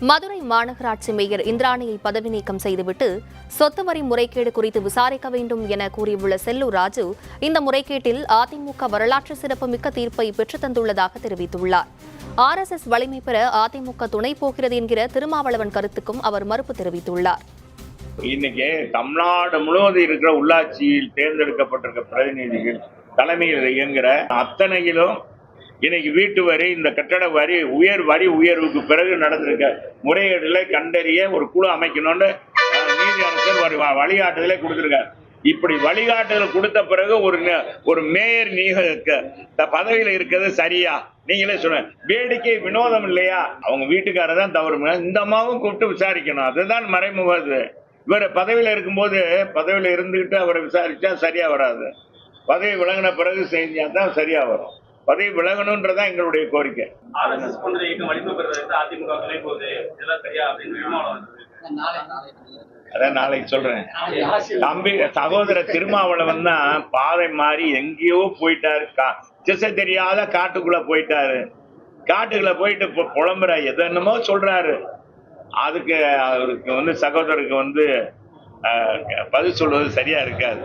மதுரை மாநகராட்சி மேயர் இந்திராணியை பதவி நீக்கம் செய்துவிட்டு சொத்து வரி முறைகேடு குறித்து விசாரிக்க வேண்டும் என கூறியுள்ள செல்லூர் ராஜு, இந்த முறைகேட்டில் அதிமுக வரலாற்று சிறப்புமிக்க தீர்ப்பை பெற்றுத் தந்துள்ளதாக தெரிவித்துள்ளார். RSS வலிமை பெற அதிமுக துணை போகிறது என்கிற திருமாவளவன் கருத்துக்கும் அவர் மறுப்பு தெரிவித்துள்ளார். இன்னைக்கு தமிழ்நாடு முழுவதும் இருக்கிற உள்ளாட்சியில் தேர்ந்தெடுக்கப்பட்டிருக்க பிரதிநிதிகள் தலைமையில் இயங்குகிற அத்தனையிலும் இன்னைக்கு வீட்டு வரி, இந்த கட்டட வரி உயர்வுக்கு பிறகு நடந்திருக்க முறைகேடுகளை கண்டறிய ஒரு குழு அமைக்கணும்னு நீதி அரசர் ஒரு வழிகாட்டுதலை கொடுத்திருக்காரு. இப்படி வழிகாட்டுதல் கொடுத்த பிறகு ஒரு மேயர் பதவியில் இருக்கிறது சரியா? நீங்களே சொல்ல, வேடிக்கை வினோதம் இல்லையா? அவங்க வீட்டுக்காரர் தான் தவறு, இந்த அம்மாவும் கூப்பிட்டு விசாரிக்கணும். அதுதான் மறைமுக. இவர் பதவியில் இருக்கும்போது பதவியில் இருந்துகிட்டு அவரை விசாரிச்சா சரியா வராது. பதவி விலகின பிறகு செஞ்சா தான் சரியா வரும். பதவி விலகணும்ன்றதான் எங்களுடைய கோரிக்கை. அதான் நாளைக்கு சொல்றேன். தம்பி சகோதரர் திருமாவளவன் தான் பாதை மாறி எங்கேயோ போயிட்டாரு. திசை தெரியாத காட்டுக்குள்ள போயிட்டாரு. காட்டுக்குள்ள போயிட்டு புலம்புற என்னமோ சொல்றாரு. அதுக்கு அவருக்கு சகோதரருக்கு பதில் சொல்வது சரியா இருக்காது.